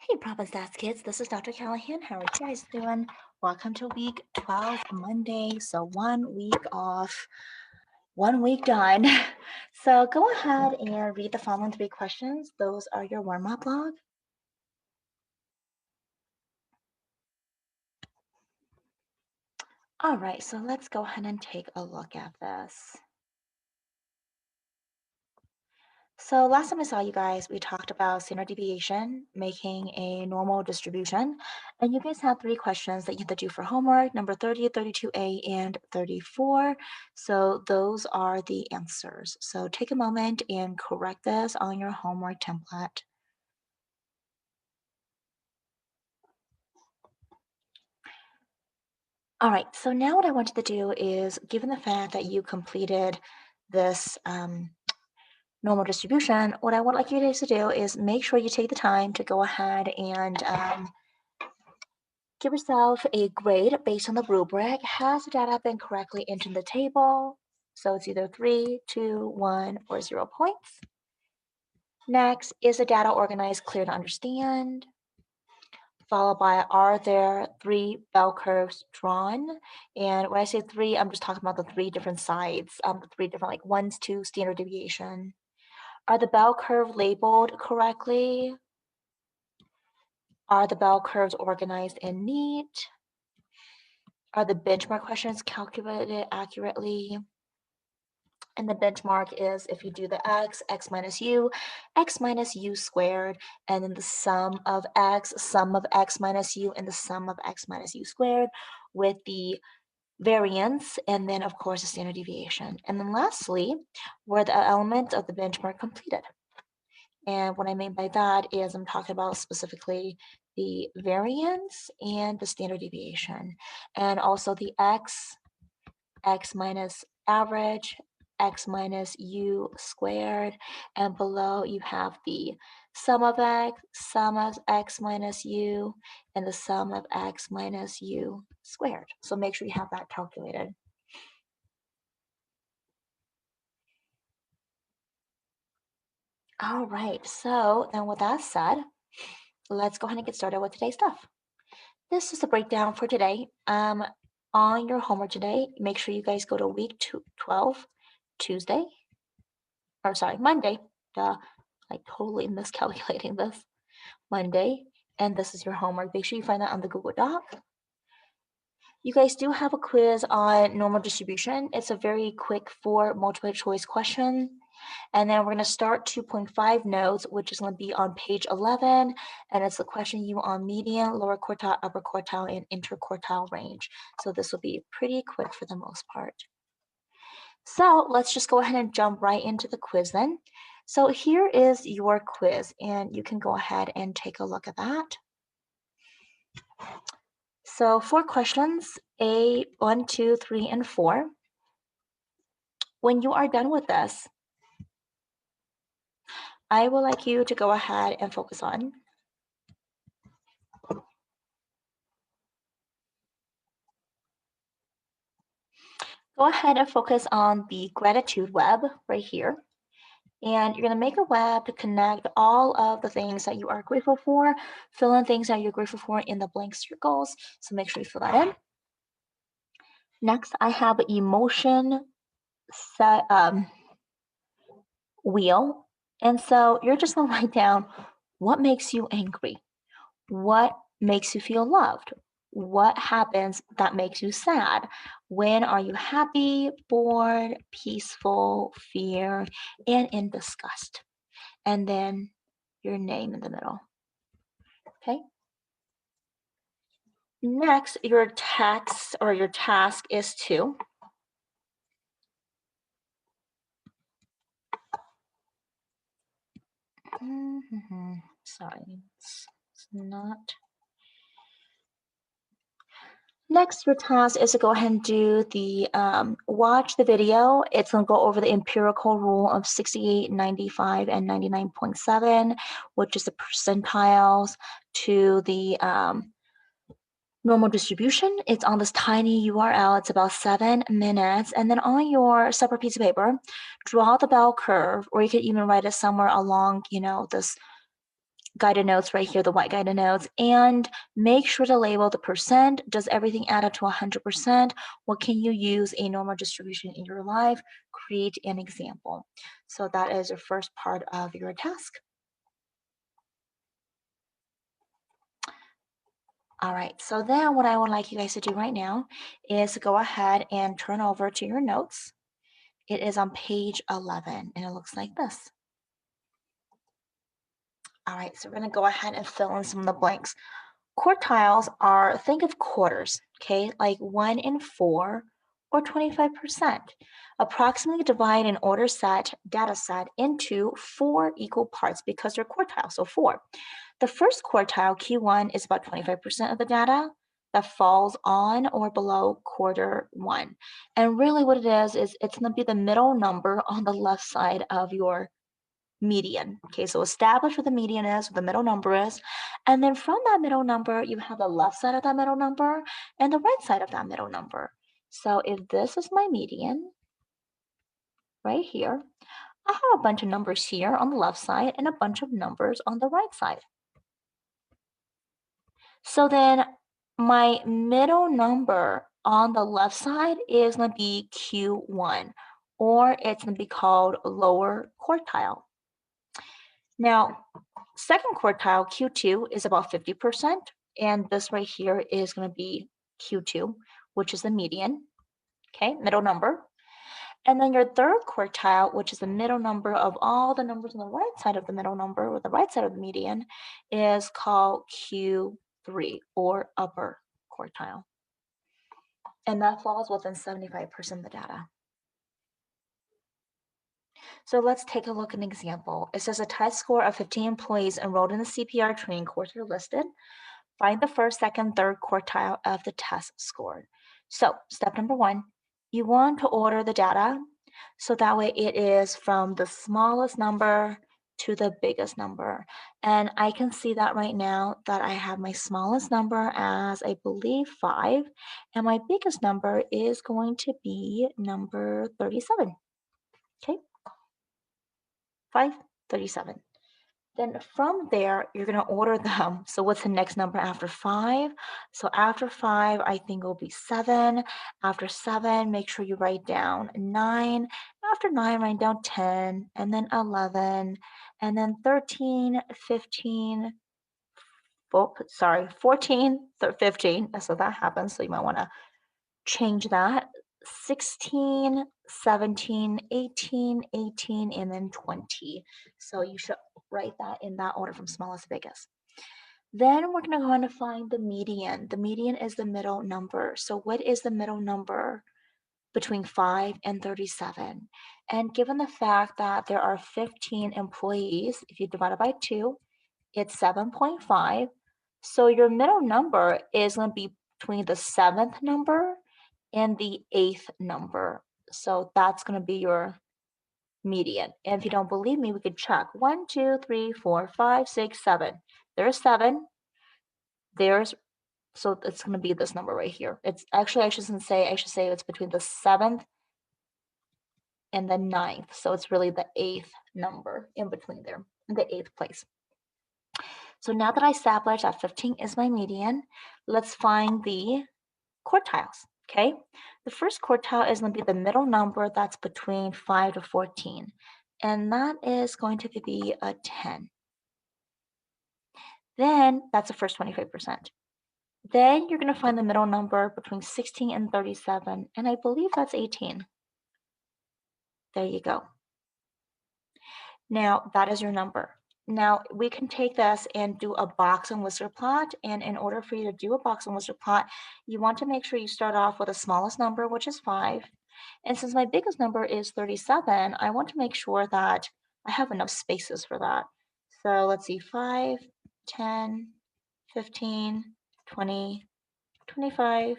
Hey, ProbStats kids, this is Dr. Callahan. How are you guys doing? Welcome to week 12, Monday. So 1 week off, 1 week done. So go ahead and read the following 3 questions. Those are your warm-up log. All right, so let's go ahead and take a look at this. So last time I saw you guys, we talked about standard deviation, making a normal distribution, and you guys had 3 questions that you had to do for homework, number 30, 32A, and 34. So those are the answers. So take a moment and correct this on your homework template. All right, so now what I want you to do is, given the fact that you completed this normal distribution, what I would like you guys to do is make sure you take the time to go ahead and give yourself a grade based on the rubric. Has the data been correctly entered in the table? So it's either 3, 2, 1, or 0 points. Next, is the data organized, clear to understand? Followed by, are there 3 bell curves drawn? And when I say 3, I'm just talking about the 3 different sides, the 3 different, like 1's 2 standard deviation. Are the bell curve labeled correctly? Are the bell curves organized and neat? Are the benchmark questions calculated accurately? And the benchmark is if you do the x minus u squared, and then the sum of x minus u, and the sum of x minus u squared with the variance, and then of course the standard deviation. And then lastly, were the elements of the benchmark completed? And what I mean by that is I'm talking about specifically the variance and the standard deviation, and also the x minus average, x minus u squared, and below you have the sum of x minus u, and the sum of x minus u squared. So make sure you have that calculated. All right, so then with that said, let's go ahead and get started with today's stuff. This is the breakdown for today. On your homework today, make sure you guys go to week 12, Monday. Duh, like totally miscalculating this. Monday, and this is your homework. Make sure you find that on the Google Doc. You guys do have a quiz on normal distribution. It's a very quick 4 multiple choice question. And then we're going to start 2.5 notes, which is going to be on page 11. And it's a question you on median, lower quartile, upper quartile, and interquartile range. So this will be pretty quick for the most part. So let's just go ahead and jump right into the quiz then. So here is your quiz, and you can go ahead and take a look at that. So 4 questions, A, 1, 2, 3, and 4. When you are done with this, I would like you to go ahead and focus on the gratitude web right here. And you're going to make a web to connect all of the things that you are grateful for. Fill in things that you're grateful for in the blank circles. So make sure you fill that in. Next, I have an emotion set wheel. And so you're just going to write down what makes you angry, what makes you feel loved, what happens that makes you sad, when are you happy, bored, peaceful, fear, and in disgust. And then your name in the middle. Okay. Next, your text or your task is to sorry, it's not. Next, your task is to go ahead and do the watch the video. It's going to go over the empirical rule of 68, 95, and 99.7, which is the percentiles to the normal distribution. It's on this tiny URL. It's about 7 minutes. And then on your separate piece of paper, draw the bell curve, or you could even write it somewhere along, this guided notes right here, the white guided notes, and make sure to label the percent. Does everything add up to 100%? What can you use a normal distribution in your life? Create an example. So that is your first part of your task. All right, so then what I would like you guys to do right now is go ahead and turn over to your notes. It is on page 11 and it looks like this. All right, so we're gonna go ahead and fill in some of the blanks. Quartiles are, think of quarters, okay, like 1 in 4 or 25%. Approximately divide an order set, data set into 4 equal parts because they're quartiles, so 4. The first quartile, Q1, is about 25% of the data that falls on or below quarter 1. And really what it is it's gonna be the middle number on the left side of your median. Okay, so establish what the median is, what the middle number is, and then from that middle number, you have the left side of that middle number and the right side of that middle number. So if this is my median, right here, I have a bunch of numbers here on the left side and a bunch of numbers on the right side. So then my middle number on the left side is going to be Q1, or it's going to be called lower quartile. Now, second quartile, Q2, is about 50%, and this right here is going to be Q2, which is the median, okay, middle number. And then your third quartile, which is the middle number of all the numbers on the right side of the middle number, or the right side of the median, is called Q3, or upper quartile. And that falls within 75% of the data. So let's take a look at an example. It says a test score of 15 employees enrolled in the CPR training course are listed. Find the first, second, third quartile of the test score. So step number 1, you want to order the data so that way it is from the smallest number to the biggest number. And I can see that right now that I have my smallest number as, I believe, 5, and my biggest number is going to be number 37. Okay, 537. Then from there, you're going to order them. So what's the next number after 5? So after 5, I think it will be 7. After 7, make sure you write down 9. After 9, write down 10, and then 11, and then 13, 15, 14, 15. So that happens. So you might want to change that. 16, 17, 18, 18, and then 20. So you should write that in that order from smallest to biggest. Then we're going to go on to find the median. The median is the middle number. So what is the middle number between 5 and 37? And given the fact that there are 15 employees, if you divide it by 2, it's 7.5. So your middle number is going to be between the 7th number and the 8th number. So that's going to be your median. And if you don't believe me, we could check. 1, 2, 3, 4, 5, 6, 7. There's 7. So it's going to be this number right here. It's actually, I should say it's between the 7th and the 9th. So it's really the 8th number in between there, in the 8th place. So now that I established that 15 is my median, let's find the quartiles. Okay, the first quartile is going to be the middle number that's between 5 to 14, and that is going to be a 10. Then that's the first 25%. Then you're going to find the middle number between 16 and 37, and I believe that's 18. There you go. Now that is your number. Now we can take this and do a box and whisker plot. And in order for you to do a box and whisker plot, you want to make sure you start off with the smallest number, which is 5. And since my biggest number is 37, I want to make sure that I have enough spaces for that. So let's see, 5, 10, 15, 20, 25,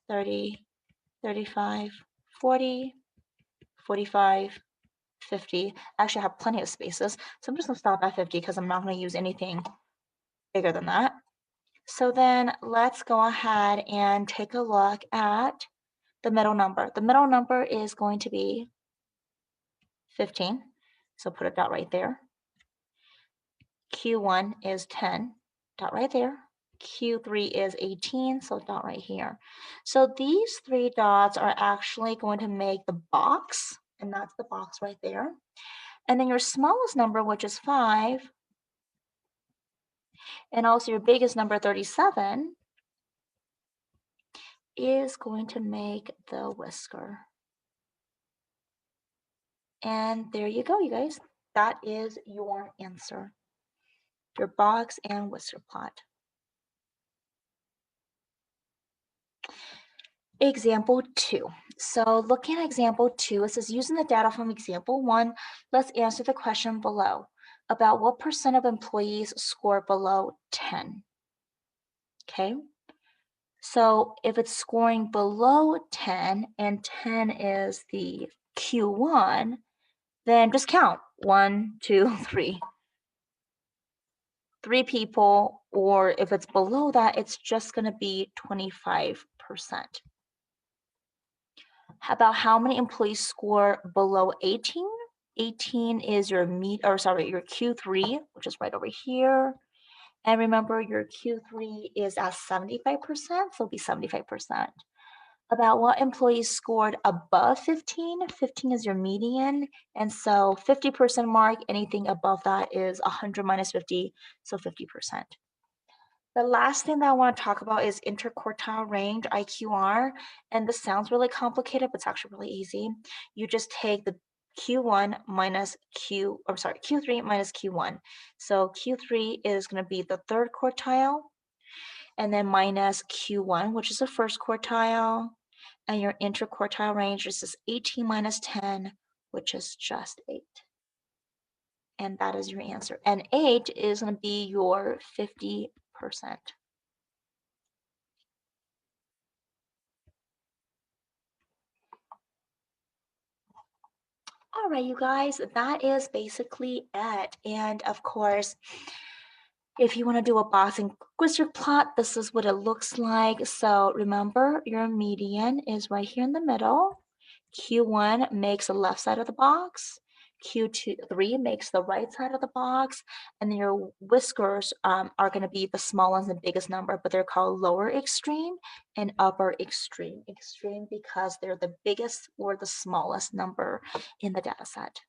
30, 35, 40, 45, 50. Actually, I have plenty of spaces. So I'm just gonna stop at 50 because I'm not gonna use anything bigger than that. So then let's go ahead and take a look at the middle number. The middle number is going to be 15. So put it that right there. Q1 is 10, dot right there. Q3 is 18, so dot right here. So these three dots are actually going to make the box, and that's the box right there. And then your smallest number, which is 5, and also your biggest number, 37, is going to make the whisker. And there you go, you guys. That is your answer. Your box and whisker plot. Example 2. So looking at example 2, it says using the data from example 1, let's answer the question below. About what percent of employees score below 10? Okay. So if it's scoring below 10 and 10 is the Q1, then just count 1, 2, 3. 3 people, or if it's below that, it's just going to be 25%. About how many employees score below 18? 18 is your your Q3, which is right over here. And remember, your Q3 is at 75%, so it'll be 75%. About what employees scored above 15? 15 is your median, and so 50% mark, anything above that is 100 minus 50, so 50%. The last thing that I want to talk about is interquartile range, IQR, and this sounds really complicated, but it's actually really easy. You just take the Q1 minus Q3 minus Q1. So Q3 is going to be the third quartile, and then minus Q1, which is the first quartile, and your interquartile range is just 18 minus 10, which is just 8. And that is your answer. And 8 is going to be your 50%. All right, you guys, that is basically it. And of course, if you want to do a box and whisker plot, this is what it looks like. So remember, your median is right here in the middle. Q1 makes the left side of the box. Q3 makes the right side of the box. And then your whiskers are going to be the smallest and biggest number, but they're called lower extreme and upper extreme. Extreme because they're the biggest or the smallest number in the data set.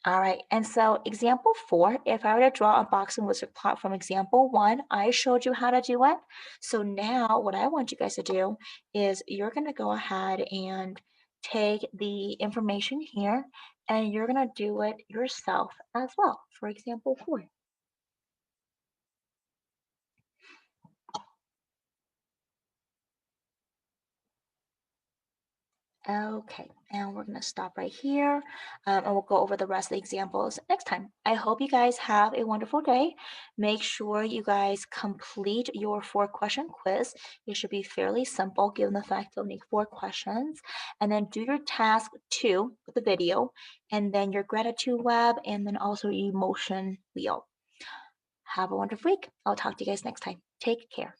All right, and so example 4, if I were to draw a box and whisker plot from example 1, I showed you how to do it. So now what I want you guys to do is you're going to go ahead and take the information here and you're going to do it yourself as well for example 4. Okay, and we're going to stop right here and we'll go over the rest of the examples next time. I hope you guys have a wonderful day. Make sure you guys complete your 4-question quiz. It should be fairly simple given the fact you'll need 4 questions. And then do your task 2 with the video, and then your gratitude web, and then also emotion wheel. Have a wonderful week. I'll talk to you guys next time. Take care.